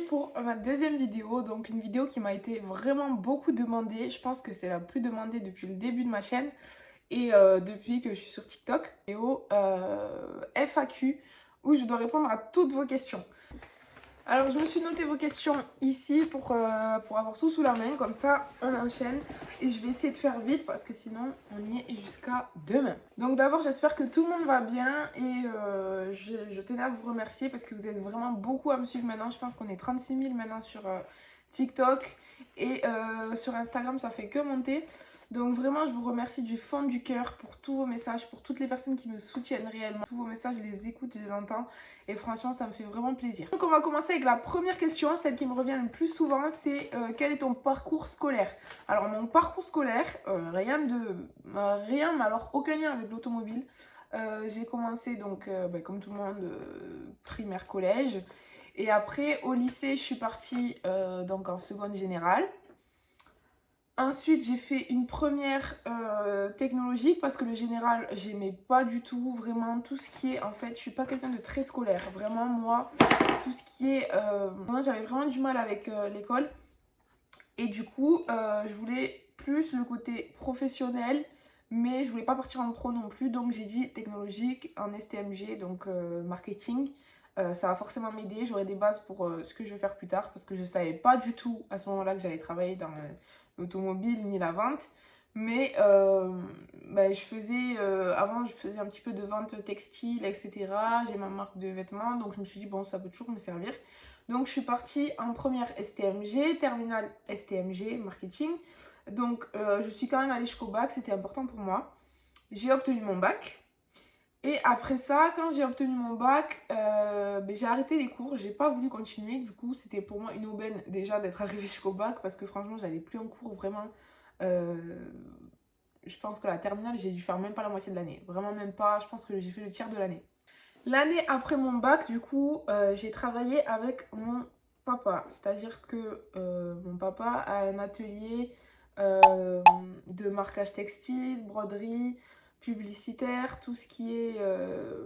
pour ma deuxième vidéo, donc une vidéo qui m'a été vraiment beaucoup demandée. Je pense que c'est la plus demandée depuis le début de ma chaîne et depuis que je suis sur TikTok. Vidéo FAQ où je dois répondre à toutes vos questions. Alors je me suis noté vos questions ici pour avoir tout sous la main, comme ça on enchaîne. Et je vais essayer de faire vite parce que sinon on y est jusqu'à demain. Donc d'abord j'espère que tout le monde va bien et je tenais à vous remercier parce que vous êtes vraiment beaucoup à me suivre maintenant. Je pense qu'on est 36 000 maintenant sur TikTok et sur Instagram ça fait que monter. Donc vraiment, je vous remercie du fond du cœur pour tous vos messages, pour toutes les personnes qui me soutiennent réellement. Tous vos messages, je les écoute, je les entends et franchement, ça me fait vraiment plaisir. Donc on va commencer avec la première question, celle qui me revient le plus souvent, c'est quel est ton parcours scolaire? Alors mon parcours scolaire, rien, mais alors aucun lien avec l'automobile. J'ai commencé donc, comme tout le monde, primaire, collège. Et après, au lycée, je suis partie donc en seconde générale. Ensuite, j'ai fait une première technologique parce que le général, j'aimais pas du tout vraiment tout ce qui est, en fait, je suis pas quelqu'un de très scolaire. Vraiment, moi, tout ce qui est, moi, j'avais vraiment du mal avec l'école. Et du coup, je voulais plus le côté professionnel, mais je voulais pas partir en pro non plus. Donc, j'ai dit technologique en STMG, donc marketing. Ça va forcément m'aider, j'aurai des bases pour ce que je vais faire plus tard parce que je savais pas du tout à ce moment-là que j'allais travailler dans l'automobile ni la vente. Mais avant je faisais un petit peu de vente textile, etc. J'ai ma marque de vêtements, donc je me suis dit bon ça peut toujours me servir. Donc je suis partie en première STMG, terminale STMG, marketing. Donc je suis quand même allée jusqu'au bac, c'était important pour moi. J'ai obtenu mon bac. Et après ça, quand j'ai obtenu mon bac, j'ai arrêté les cours, j'ai pas voulu continuer. Du coup, c'était pour moi une aubaine déjà d'être arrivée jusqu'au bac parce que franchement, j'allais plus en cours vraiment. Je pense que la terminale, j'ai dû faire même pas la moitié de l'année. Vraiment même pas, je pense que j'ai fait le tiers de l'année. L'année après mon bac, du coup, j'ai travaillé avec mon papa. C'est-à-dire que mon papa a un atelier de marquage textile, broderie, publicitaire, tout ce qui est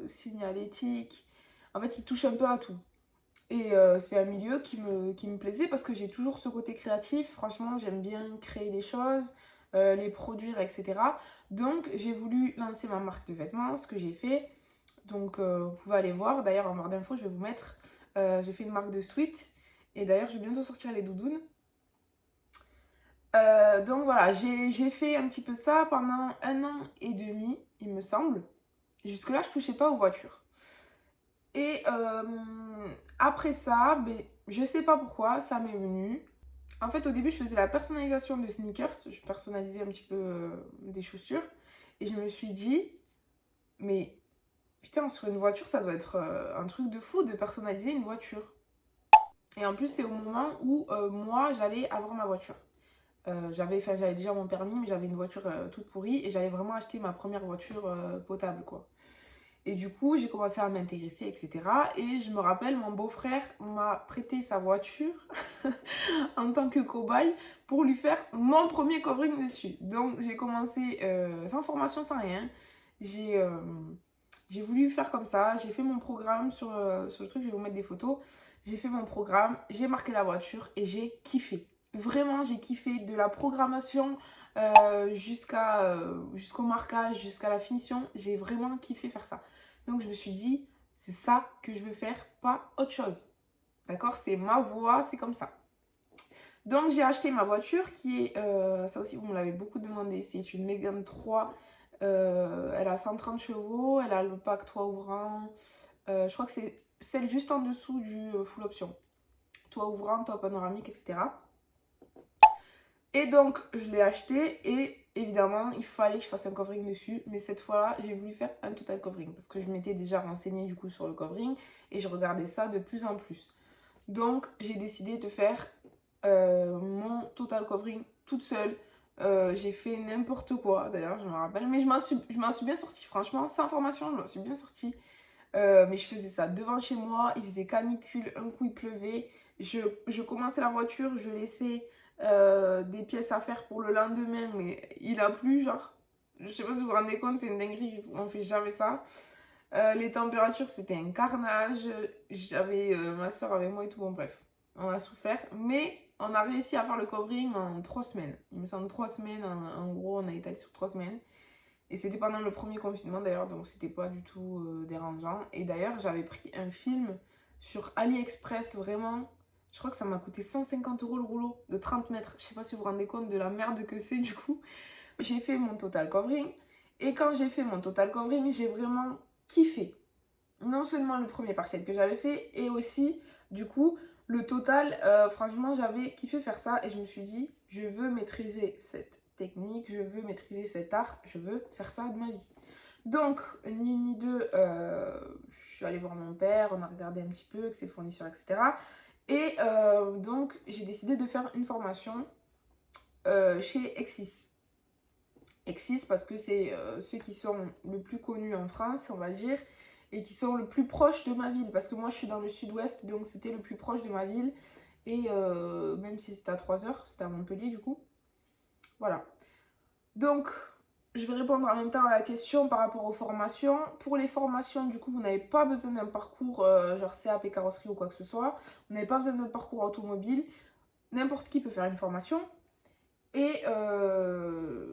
signalétique. En fait, il touche un peu à tout. Et c'est un milieu qui me plaisait parce que j'ai toujours ce côté créatif. Franchement, j'aime bien créer des choses, les produire, etc. Donc, j'ai voulu lancer ma marque de vêtements, ce que j'ai fait. Donc, vous pouvez aller voir. D'ailleurs, en barre d'infos, je vais vous mettre. J'ai fait une marque de sweat. Et d'ailleurs, je vais bientôt sortir les doudounes. Donc voilà, j'ai fait un petit peu ça pendant 1 an et demi, il me semble. Jusque-là, je touchais pas aux voitures. Et après ça, je sais pas pourquoi, ça m'est venu. En fait, au début, je faisais la personnalisation de sneakers. Je personnalisais un petit peu des chaussures. Et je me suis dit, mais putain, sur une voiture, ça doit être un truc de fou de personnaliser une voiture. Et en plus, c'est au moment où moi, j'allais avoir ma voiture. J'avais déjà mon permis, mais j'avais une voiture toute pourrie et j'allais vraiment acheter ma première voiture potable, quoi. Et du coup, j'ai commencé à m'intéresser, etc. Et je me rappelle, mon beau-frère m'a prêté sa voiture en tant que cobaye pour lui faire mon premier covering dessus. Donc, j'ai commencé sans formation, sans rien. J'ai voulu faire comme ça. J'ai fait mon programme sur le truc, je vais vous mettre des photos. J'ai fait mon programme, j'ai marqué la voiture et j'ai kiffé. Vraiment, j'ai kiffé de la programmation jusqu'au marquage, jusqu'à la finition. J'ai vraiment kiffé faire ça. Donc je me suis dit, c'est ça que je veux faire, pas autre chose. D'accord? C'est ma voie, c'est comme ça. Donc j'ai acheté ma voiture qui est, ça aussi vous me l'avez beaucoup demandé, c'est une Mégane 3. Elle a 130 chevaux, elle a le pack 3 ouvrant. Je crois que c'est celle juste en dessous du full option. Toit ouvrant, toit panoramique, etc. Et donc, je l'ai acheté et évidemment, il fallait que je fasse un covering dessus. Mais cette fois-là, j'ai voulu faire un total covering parce que je m'étais déjà renseignée du coup sur le covering et je regardais ça de plus en plus. Donc, j'ai décidé de faire mon total covering toute seule. J'ai fait n'importe quoi d'ailleurs, je me rappelle. Mais je m'en suis bien sortie, franchement, sans formation, je m'en suis bien sortie. Mais je faisais ça devant chez moi, il faisait canicule, un coup il pleuvait. Je commençais la voiture, je laissais des pièces à faire pour le lendemain, mais il a plu, genre. Je sais pas si vous vous rendez compte, c'est une dinguerie, on fait jamais ça. Les températures, c'était un carnage. J'avais ma soeur avec moi et tout, bon bref. on a souffert, mais on a réussi à faire le covering en 3 semaines. Il me semble 3 semaines, en gros, on a étalé sur 3 semaines. Et c'était pendant le premier confinement d'ailleurs, donc c'était pas du tout dérangeant. Et d'ailleurs, j'avais pris un film sur AliExpress, vraiment. Je crois que ça m'a coûté 150 € le rouleau de 30 mètres. Je sais pas si vous vous rendez compte de la merde que c'est du coup. J'ai fait mon total covering. Et quand j'ai fait mon total covering, j'ai vraiment kiffé. Non seulement le premier partiel que j'avais fait, et aussi, du coup, le total. Franchement, j'avais kiffé faire ça. Et je me suis dit, je veux maîtriser cette technique, je veux maîtriser cet art, je veux faire ça de ma vie. Donc, ni une ni deux, je suis allée voir mon père, on a regardé un petit peu, avec ses fournisseurs, etc. Et donc, j'ai décidé de faire une formation chez Exis. Exis parce que c'est ceux qui sont le plus connus en France, on va dire, et qui sont le plus proches de ma ville. Parce que moi, je suis dans le sud-ouest, donc c'était le plus proche de ma ville. Et même si c'était à 3 heures, c'était à Montpellier du coup. Voilà. Donc, je vais répondre en même temps à la question par rapport aux formations. Pour les formations, du coup, vous n'avez pas besoin d'un parcours genre CAP carrosserie ou quoi que ce soit. Vous n'avez pas besoin d'un parcours automobile. N'importe qui peut faire une formation. Et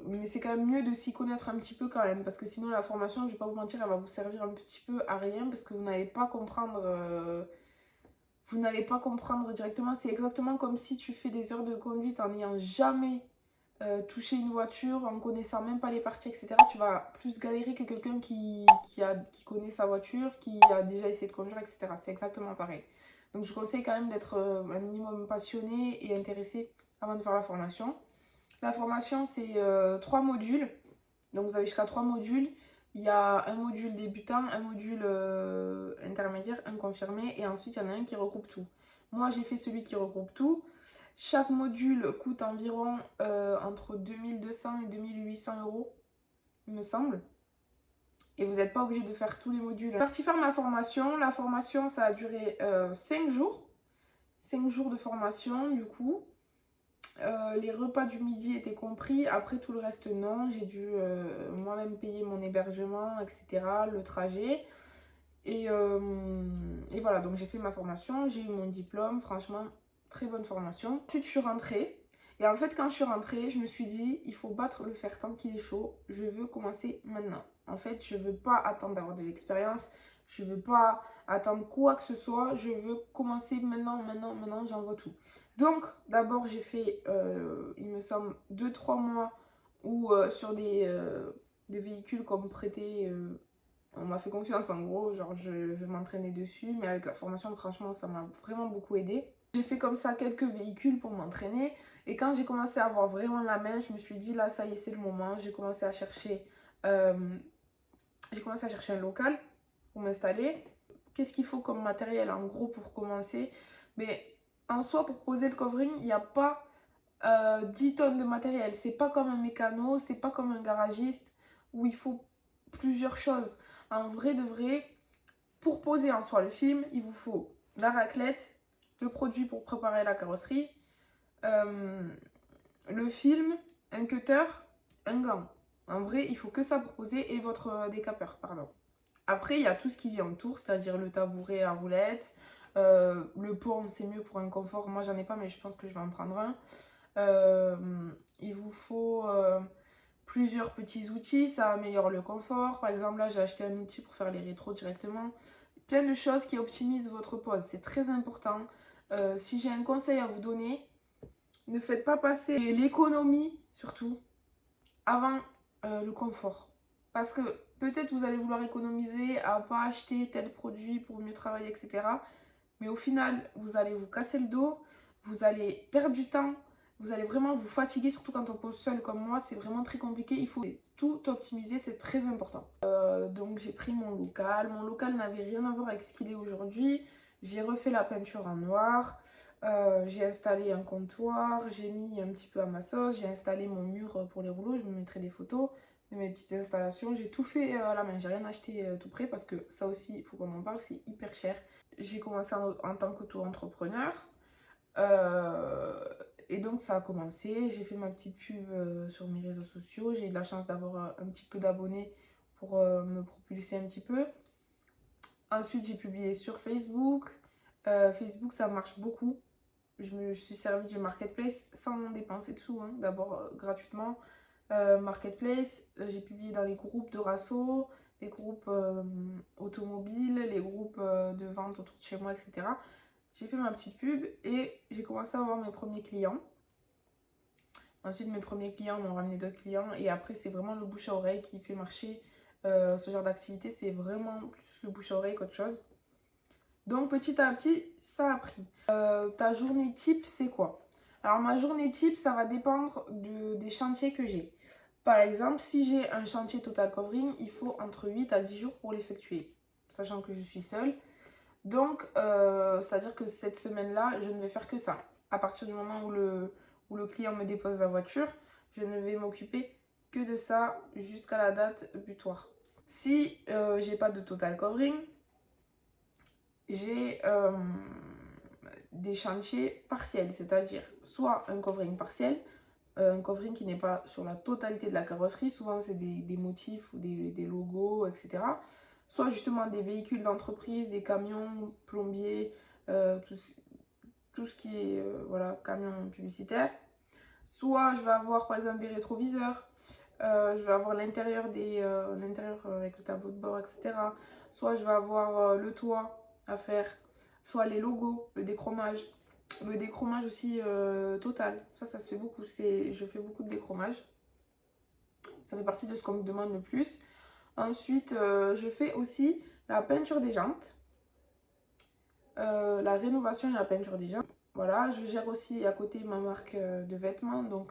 mais c'est quand même mieux de s'y connaître un petit peu quand même. Parce que sinon, la formation, je vais pas vous mentir, elle va vous servir un petit peu à rien. Parce que vous n'allez pas comprendre... vous n'allez pas comprendre directement. C'est exactement comme si tu fais des heures de conduite en n'ayant jamais toucher une voiture en connaissant même pas les parties, etc. Tu vas plus galérer que quelqu'un qui connaît sa voiture, qui a déjà essayé de conduire, etc. C'est exactement pareil. Donc je conseille quand même d'être un minimum passionné et intéressé avant de faire la formation. La formation, c'est 3 modules. Donc vous avez jusqu'à 3 modules. Il y a un module débutant, un module intermédiaire, un confirmé, et ensuite il y en a un qui regroupe tout. Moi, j'ai fait celui qui regroupe tout. Chaque module coûte environ entre 2200 et 2800 €, il me semble. Et vous n'êtes pas obligé de faire tous les modules. Je suis partie faire ma formation. La formation, ça a duré 5 jours. 5 jours de formation, du coup. Les repas du midi étaient compris. Après, tout le reste, non. J'ai dû moi-même payer mon hébergement, etc., le trajet. Et voilà, donc j'ai fait ma formation. J'ai eu mon diplôme. Franchement, très bonne formation. Ensuite, je suis rentrée. Et en fait, quand je suis rentrée, je me suis dit, il faut battre le fer tant qu'il est chaud. Je veux commencer maintenant. En fait, je ne veux pas attendre d'avoir de l'expérience. Je ne veux pas attendre quoi que ce soit. Je veux commencer maintenant, j'envoie tout. Donc, d'abord, j'ai fait, il me semble, 2-3 mois où sur des véhicules qu'on me prêtait, on m'a fait confiance en gros, genre je m'entraînais dessus, mais avec la formation, franchement, ça m'a vraiment beaucoup aidé. J'ai fait comme ça quelques véhicules pour m'entraîner, et quand j'ai commencé à avoir vraiment la main, je me suis dit là, ça y est, c'est le moment. J'ai commencé à chercher un local pour m'installer. Qu'est-ce qu'il faut comme matériel en gros pour commencer? Mais en soi, pour poser le covering, il n'y a pas 10 tonnes de matériel. C'est pas comme un mécano, c'est pas comme un garagiste où il faut plusieurs choses. En vrai de vrai, pour poser en soi le film, il vous faut la raclette, le produit pour préparer la carrosserie, le film, un cutter, un gant. En vrai, il faut que ça pour poser, et votre décapeur, pardon. Après, il y a tout ce qui vient autour, c'est-à-dire le tabouret à roulettes, le pont, c'est mieux pour un confort. Moi, j'en ai pas, mais je pense que je vais en prendre un. Il vous faut plusieurs petits outils, ça améliore le confort. Par exemple, là, j'ai acheté un outil pour faire les rétros directement. Plein de choses qui optimisent votre pose, c'est très important. Si j'ai un conseil à vous donner, ne faites pas passer l'économie, surtout, avant le confort. Parce que peut-être vous allez vouloir économiser à ne pas acheter tel produit pour mieux travailler, etc. Mais au final, vous allez vous casser le dos, vous allez perdre du temps, vous allez vraiment vous fatiguer, surtout quand on pose seul comme moi, c'est vraiment très compliqué. Il faut tout optimiser, c'est très important. Donc j'ai pris mon local. Mon local n'avait rien à voir avec ce qu'il est aujourd'hui. J'ai refait la peinture en noir. J'ai installé un comptoir, j'ai mis un petit peu à ma sauce, j'ai installé mon mur pour les rouleaux, je me mettrai des photos de mes petites installations. J'ai tout fait à la main, j'ai rien acheté tout près parce que ça aussi, il faut qu'on en parle, c'est hyper cher. J'ai commencé en tant qu'auto-entrepreneur. Et donc ça a commencé, j'ai fait ma petite pub sur mes réseaux sociaux, j'ai eu de la chance d'avoir un petit peu d'abonnés pour me propulser un petit peu. Ensuite j'ai publié sur Facebook. Facebook ça marche beaucoup. je suis servie du marketplace sans dépenser de sous, hein. D'abord gratuitement. Marketplace, j'ai publié dans les groupes de Rasso, les groupes automobiles, les groupes de vente autour de chez moi, etc. J'ai fait ma petite pub et j'ai commencé à avoir mes premiers clients. Ensuite, mes premiers clients m'ont ramené d'autres clients et après, c'est vraiment le bouche à oreille qui fait marcher ce genre d'activité. C'est vraiment plus le bouche à oreille qu'autre chose. Donc, petit à petit, ça a pris. Ta journée type, c'est quoi? Alors, ma journée type, ça va dépendre des chantiers que j'ai. Par exemple, si j'ai un chantier total covering, il faut entre 8 à 10 jours pour l'effectuer, sachant que je suis seule. Donc, c'est-à-dire que cette semaine-là, je ne vais faire que ça. À partir du moment où le client me dépose la voiture, je ne vais m'occuper que de ça jusqu'à la date butoir. Si j'ai pas de total covering, j'ai des chantiers partiels, c'est-à-dire soit un covering partiel, un covering qui n'est pas sur la totalité de la carrosserie, souvent c'est des motifs ou des logos, etc. Soit justement des véhicules d'entreprise, des camions, plombiers, tout ce qui est voilà, camion publicitaire. Soit je vais avoir par exemple des rétroviseurs, je vais avoir l'intérieur avec le tableau de bord, etc. Soit je vais avoir le toit à faire, soit les logos, le déchromage. Le déchromage aussi total, ça se fait beaucoup, je fais beaucoup de déchromage. Ça fait partie de ce qu'on me demande le plus. Ensuite, je fais aussi la peinture des jantes, la rénovation et la peinture des jantes. Voilà, je gère aussi à côté ma marque de vêtements, donc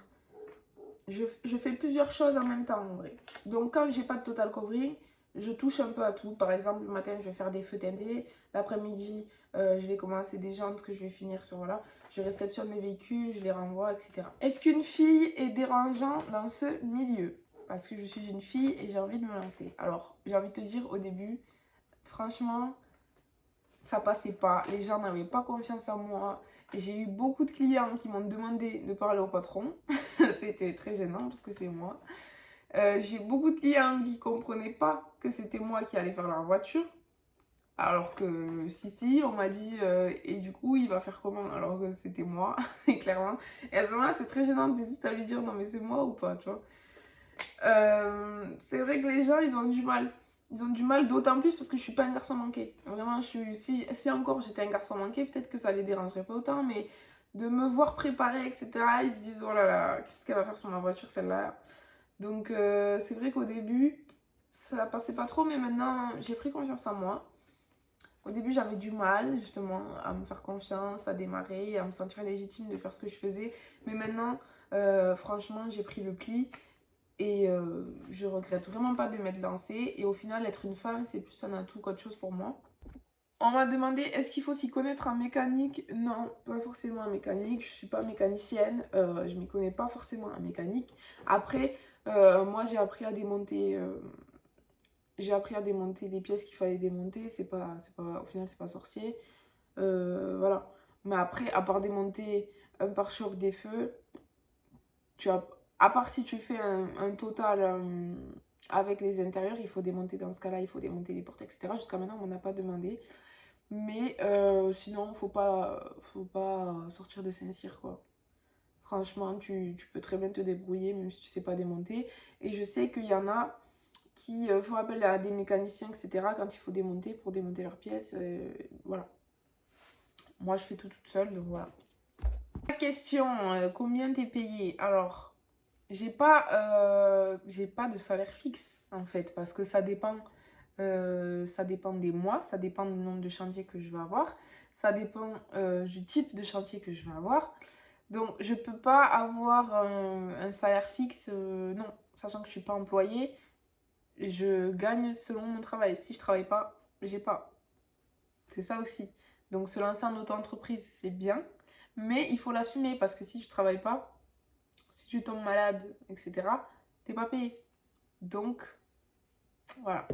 je fais plusieurs choses en même temps en vrai. Donc quand j'ai pas de total covering, je touche un peu à tout. Par exemple, le matin, je vais faire des feux teintés. L'après-midi, je vais commencer des jantes que je vais finir sur, voilà. Je réceptionne les véhicules, je les renvoie, etc. Est-ce qu'une fille est dérangeante dans ce milieu? Parce que je suis une fille et j'ai envie de me lancer. Alors, j'ai envie de te dire au début, franchement, ça passait pas. Les gens n'avaient pas confiance en moi. J'ai eu beaucoup de clients qui m'ont demandé de parler au patron. C'était très gênant parce que c'est moi. J'ai beaucoup de clients qui ne comprenaient pas que c'était moi qui allais faire leur voiture. Alors que si, on m'a dit et du coup il va faire comment? Alors que c'était moi, clairement. Et à ce moment-là, c'est très gênant d'hésiter à lui dire non mais c'est moi ou pas, tu vois. C'est vrai que les gens ils ont du mal. Ils ont du mal d'autant plus parce que je suis pas un garçon manqué. Vraiment, si encore j'étais un garçon manqué, peut-être que ça les dérangerait pas autant, mais de me voir préparer, etc., ils se disent oh là là, qu'est-ce qu'elle va faire sur ma voiture celle-là? Donc c'est vrai qu'au début, ça passait pas trop, mais maintenant j'ai pris confiance en moi. Au début, j'avais du mal justement à me faire confiance, à démarrer, à me sentir légitime de faire ce que je faisais. Mais maintenant, franchement, j'ai pris le pli et je regrette vraiment pas de m'être lancée. Et au final, être une femme, c'est plus un atout qu'autre chose pour moi. On m'a demandé est-ce qu'il faut s'y connaître en mécanique? Non, pas forcément en mécanique. Je suis pas mécanicienne, je m'y connais pas forcément en mécanique. Après, moi j'ai appris à démonter. Les pièces qu'il fallait démonter. Au final, c'est pas sorcier. Voilà. Mais après, à part démonter un pare-choc, des feux, à part si tu fais un total avec les intérieurs, il faut démonter dans ce cas-là, il faut démonter les portes, etc. Jusqu'à maintenant, on m'en a pas demandé. Mais sinon, faut pas sortir de Saint-Cyr, quoi. Franchement, tu peux très bien te débrouiller, même si tu sais pas démonter. Et je sais qu'il y en a qui font appel à des mécaniciens, etc. quand il faut démonter pour démonter leurs pièces. Voilà. Moi, je fais tout toute seule, donc voilà. La question, combien t'es payé? Alors, j'ai pas de salaire fixe, en fait, parce que ça dépend des mois, ça dépend du nombre de chantiers que je vais avoir, ça dépend du type de chantier que je vais avoir. Donc, je peux pas avoir un salaire fixe, non, sachant que je suis pas employée. Je gagne selon mon travail. Si je travaille pas, j'ai pas. C'est ça aussi. Donc se lancer en auto-entreprise, c'est bien, mais il faut l'assumer parce que si tu travailles pas, si tu tombes malade, etc., t'es pas payé. Donc, voilà.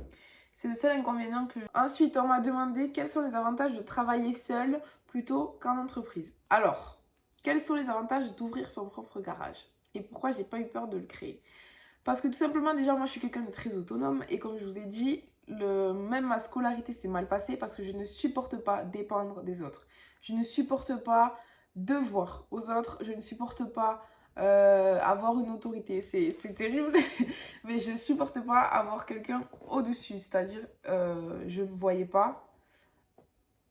C'est le seul inconvénient que... Ensuite, on m'a demandé quels sont les avantages de travailler seul plutôt qu'en entreprise. Alors, quels sont les avantages d'ouvrir son propre garage? Et pourquoi j'ai pas eu peur de le créer? Parce que tout simplement, déjà, moi, je suis quelqu'un de très autonome. Et comme je vous ai dit, même ma scolarité s'est mal passée parce que je ne supporte pas dépendre des autres. Je ne supporte pas devoir aux autres. Je ne supporte pas avoir une autorité. C'est terrible, mais je ne supporte pas avoir quelqu'un au-dessus. C'est-à-dire, je ne me voyais pas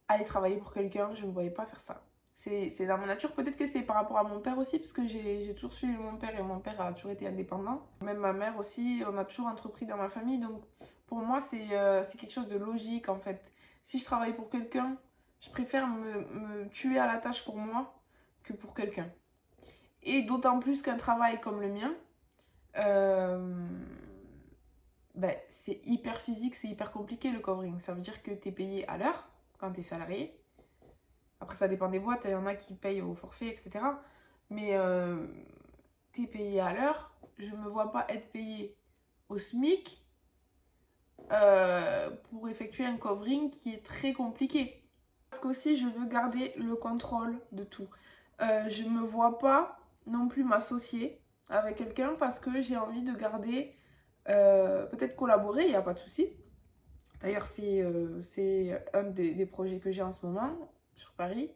aller travailler pour quelqu'un, je ne me voyais pas faire ça. C'est dans ma nature. Peut-être que c'est par rapport à mon père aussi, parce que j'ai toujours suivi mon père et mon père a toujours été indépendant. Même ma mère aussi, on a toujours entrepris dans ma famille. Donc pour moi, c'est quelque chose de logique en fait. Si je travaille pour quelqu'un, je préfère me tuer à la tâche pour moi que pour quelqu'un. Et d'autant plus qu'un travail comme le mien, ben, c'est hyper physique, c'est hyper compliqué le covering. Ça veut dire que tu es payé à l'heure quand tu es salarié. Après, ça dépend des boîtes, il y en a qui payent au forfait, etc. Mais tu es payé à l'heure. Je ne me vois pas être payé au SMIC pour effectuer un covering qui est très compliqué. Parce qu'aussi, je veux garder le contrôle de tout. Je ne me vois pas non plus m'associer avec quelqu'un parce que j'ai envie de garder, peut-être collaborer, il n'y a pas de souci. D'ailleurs, c'est un des projets que j'ai en ce moment sur Paris.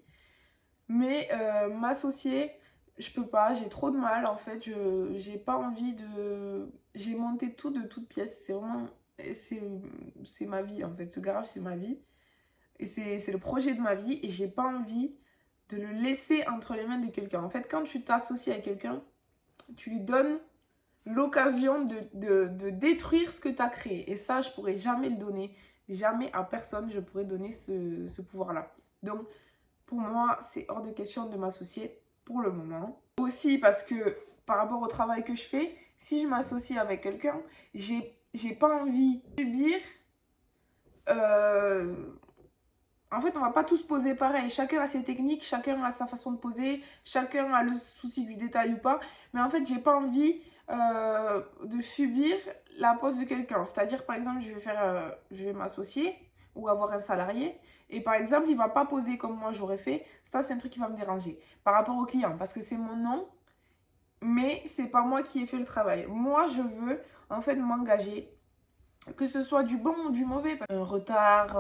Mais m'associer, je peux pas, j'ai trop de mal en fait. J'ai pas envie de. J'ai monté tout de toutes pièces. C'est vraiment. C'est ma vie en fait. Ce garage, c'est ma vie. Et c'est le projet de ma vie. Et j'ai pas envie de le laisser entre les mains de quelqu'un. En fait, quand tu t'associes à quelqu'un, tu lui donnes l'occasion de détruire ce que tu as créé. Et ça, je pourrais jamais le donner. Jamais à personne, je pourrais donner ce pouvoir-là. Donc, pour moi, c'est hors de question de m'associer pour le moment. Aussi parce que par rapport au travail que je fais, si je m'associe avec quelqu'un, j'ai pas envie de subir. En fait, on va pas tous poser pareil. Chacun a ses techniques, chacun a sa façon de poser, chacun a le souci du détail ou pas. Mais en fait, j'ai pas envie de subir la pose de quelqu'un. C'est-à-dire, par exemple, je vais m'associer ou avoir un salarié. Et par exemple, il va pas poser comme moi j'aurais fait. Ça, c'est un truc qui va me déranger par rapport au client. Parce que c'est mon nom, mais c'est pas moi qui ai fait le travail. Moi, je veux en fait m'engager, que ce soit du bon ou du mauvais. Un retard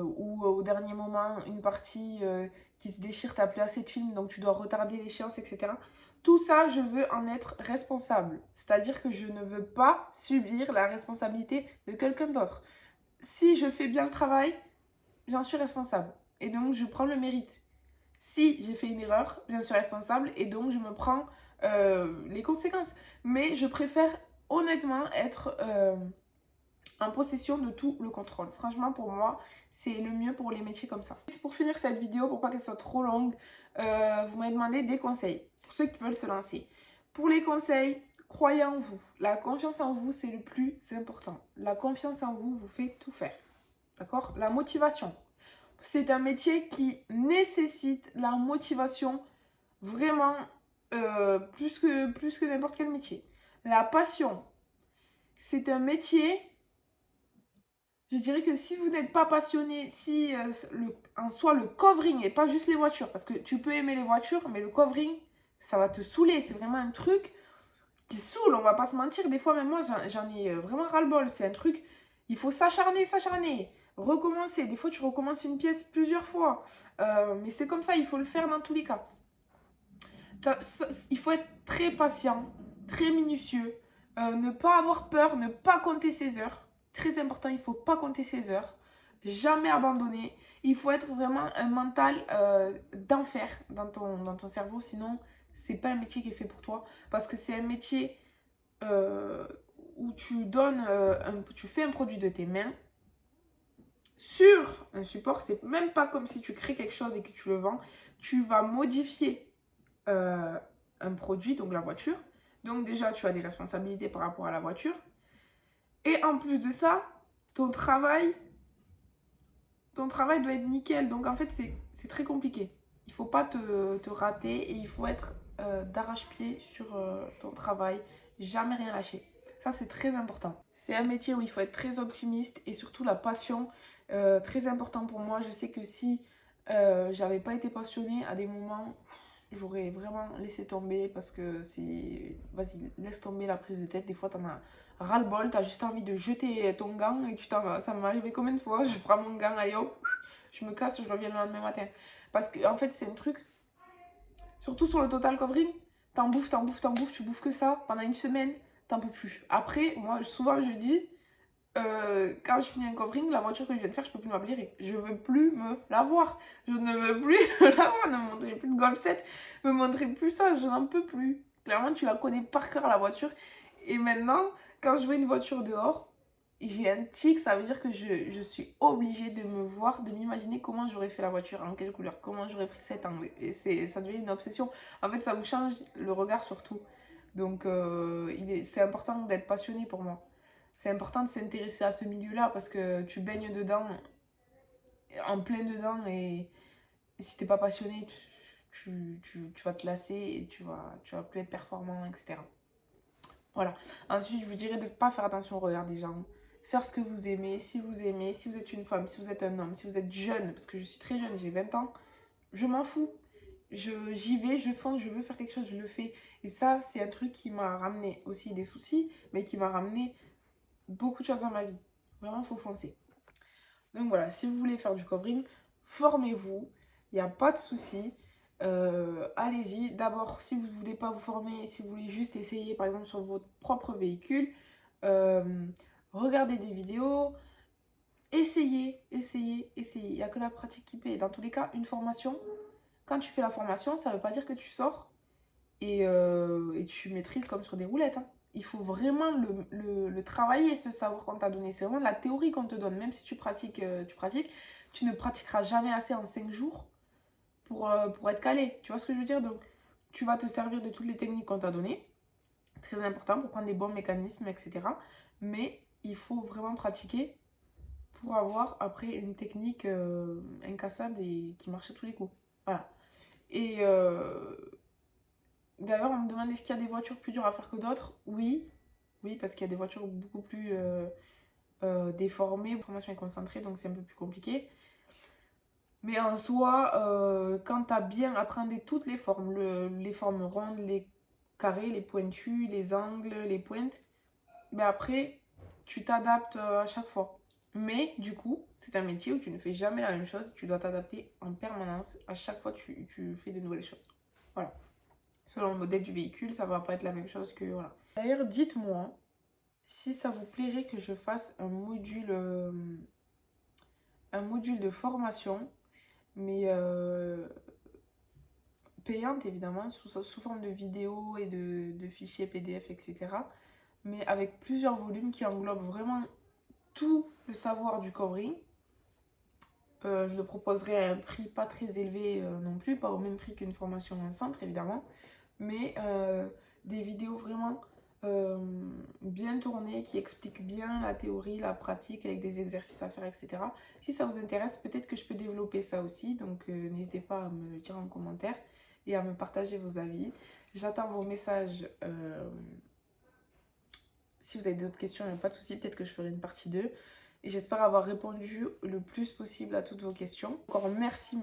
ou au dernier moment, une partie qui se déchire, t'as plus assez de films, donc tu dois retarder l'échéance, etc. Tout ça, je veux en être responsable. C'est-à-dire que je ne veux pas subir la responsabilité de quelqu'un d'autre. Si je fais bien le travail, j'en suis responsable. Et donc, je prends le mérite. Si j'ai fait une erreur, j'en suis responsable et donc je me prends les conséquences. Mais je préfère honnêtement être en possession de tout le contrôle. Franchement, pour moi, c'est le mieux pour les métiers comme ça. Pour finir cette vidéo, pour pas qu'elle soit trop longue, vous m'avez demandé des conseils pour ceux qui veulent se lancer. Pour les conseils, croyez en vous. La confiance en vous, c'est le plus important. La confiance en vous vous fait tout faire. D'accord? La motivation. C'est un métier qui nécessite la motivation vraiment plus que n'importe quel métier. La passion. C'est un métier. Je dirais que si vous n'êtes pas passionné, si en soi le covering et pas juste les voitures, parce que tu peux aimer les voitures, mais le covering, ça va te saouler. C'est vraiment un truc qui saoule, on va pas se mentir. Des fois, même moi, j'en ai vraiment ras-le-bol. C'est un truc, il faut s'acharner, recommencer. Des fois, tu recommences une pièce plusieurs fois. Mais c'est comme ça, il faut le faire dans tous les cas. Il faut être très patient, très minutieux, ne pas avoir peur, ne pas compter ses heures. Très important, il ne faut pas compter ses heures, jamais abandonner. Il faut être vraiment un mental d'enfer dans ton cerveau, sinon c'est pas un métier qui est fait pour toi. Parce que c'est un métier où tu fais un produit de tes mains sur un support. C'est même pas comme si tu crées quelque chose et que tu le vends. Tu vas modifier un produit, donc la voiture. Donc déjà, tu as des responsabilités par rapport à la voiture. Et en plus de ça, ton travail doit être nickel. Donc en fait, c'est très compliqué. Il ne faut pas te rater et il faut être d'arrache-pied sur ton travail. Jamais rien lâcher. Ça, c'est très important. C'est un métier où il faut être très optimiste et surtout la passion, très important pour moi. Je sais que si j'avais pas été passionnée à des moments, j'aurais vraiment laissé tomber parce que c'est... Vas-y, laisse tomber la prise de tête. Des fois, t'en as ras-le-bol, t'as juste envie de jeter ton gant et ça m'est arrivé combien de fois, je prends mon gant, allez hop, je me casse, je reviens le lendemain matin. Parce que en fait, c'est un truc, Surtout sur le total covering, t'en bouffes, tu bouffes que ça pendant une semaine, t'en peux plus. Après, moi, souvent, je dis, quand je finis un covering, la voiture que je viens de faire, je peux plus me blairer. Je veux plus me la voir. Je ne veux plus la voir. Ne me montrez plus de Golf 7. Ne me montrez plus ça. Je n'en peux plus. Clairement, tu la connais par cœur, la voiture. Et maintenant, quand je vois une voiture dehors, j'ai un tic. Ça veut dire que je suis obligée de me voir, de m'imaginer comment j'aurais fait la voiture, en quelle couleur, comment j'aurais pris cet angle. Et ça devient une obsession. En fait, ça vous change le regard sur tout. Donc, c'est important d'être passionné pour moi. C'est important de s'intéresser à ce milieu-là parce que tu baignes dedans, en plein dedans, et si t'es pas passionné, tu vas te lasser et tu vas plus être performant, etc. Voilà. Ensuite, je vous dirais de ne pas faire attention au regard des gens. Faire ce que vous aimez, si vous êtes une femme, si vous êtes un homme, si vous êtes jeune, parce que je suis très jeune, j'ai 20 ans, je m'en fous. J'y vais, je fonce, je veux faire quelque chose, je le fais. Et ça, c'est un truc qui m'a ramené aussi des soucis, mais qui m'a ramené beaucoup de choses dans ma vie. Vraiment, il faut foncer. Donc voilà, si vous voulez faire du covering, formez-vous. Il n'y a pas de souci. Allez-y. D'abord, si vous ne voulez pas vous former, si vous voulez juste essayer, par exemple, sur votre propre véhicule, regardez des vidéos. Essayez. Il n'y a que la pratique qui paye. Dans tous les cas, une formation, quand tu fais la formation, ça ne veut pas dire que tu sors et tu maîtrises comme sur des roulettes, hein. Il faut vraiment le travailler, ce savoir qu'on t'a donné. C'est vraiment de la théorie qu'on te donne. Même si tu pratiques, tu ne pratiqueras jamais assez en 5 jours pour être calé. Tu vois ce que je veux dire? Donc, tu vas te servir de toutes les techniques qu'on t'a données. Très important pour prendre des bons mécanismes, etc. Mais il faut vraiment pratiquer pour avoir après une technique incassable et qui marche à tous les coups. Voilà. Et d'ailleurs, on me demande est-ce qu'il y a des voitures plus dures à faire que d'autres? Oui, parce qu'il y a des voitures beaucoup plus déformées. La formation est concentrée, donc c'est un peu plus compliqué. Mais en soi, quand tu as bien appréhendé toutes les formes, les formes rondes, les carrés, les pointus, les angles, les pointes, ben après, tu t'adaptes à chaque fois. Mais du coup, c'est un métier où tu ne fais jamais la même chose. Tu dois t'adapter en permanence. À chaque fois, tu fais de nouvelles choses. Voilà. Selon le modèle du véhicule, ça va pas être la même chose que... Voilà. D'ailleurs, dites-moi si ça vous plairait que je fasse un module de formation, mais payante évidemment, sous forme de vidéos et de fichiers PDF, etc. Mais avec plusieurs volumes qui englobent vraiment tout le savoir du covering. Je le proposerai à un prix pas très élevé non plus, pas au même prix qu'une formation en centre évidemment, mais des vidéos vraiment bien tournées qui expliquent bien la théorie, la pratique avec des exercices à faire, etc. Si ça vous intéresse, peut-être que je peux développer ça aussi, donc n'hésitez pas à me le dire en commentaire et à me partager vos avis. J'attends vos messages. Si vous avez d'autres questions, il n'y a pas de souci, peut-être que je ferai une partie 2. Et j'espère avoir répondu le plus possible à toutes vos questions. Encore merci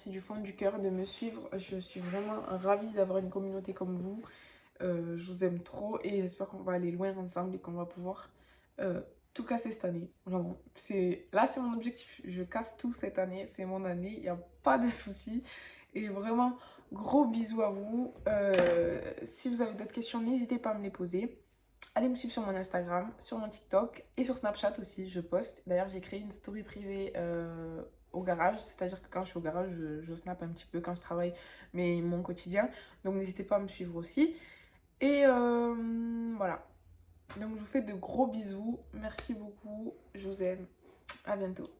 du fond du cœur de me suivre. Je suis vraiment ravie d'avoir une communauté comme vous. Je vous aime trop et j'espère qu'on va aller loin ensemble et qu'on va pouvoir tout casser cette année. Vraiment. Là, c'est mon objectif. Je casse tout cette année. C'est mon année. Il n'y a pas de souci. Et vraiment, gros bisous à vous. Si vous avez d'autres questions, n'hésitez pas à me les poser. Allez me suivre sur mon Instagram, sur mon TikTok et sur Snapchat aussi, je poste. D'ailleurs, j'ai créé une story privée au garage, c'est-à-dire que quand je suis au garage, je snap un petit peu quand je travaille, mais mon quotidien. Donc n'hésitez pas à me suivre aussi. Et voilà. Donc je vous fais de gros bisous. Merci beaucoup. Je vous aime. À bientôt.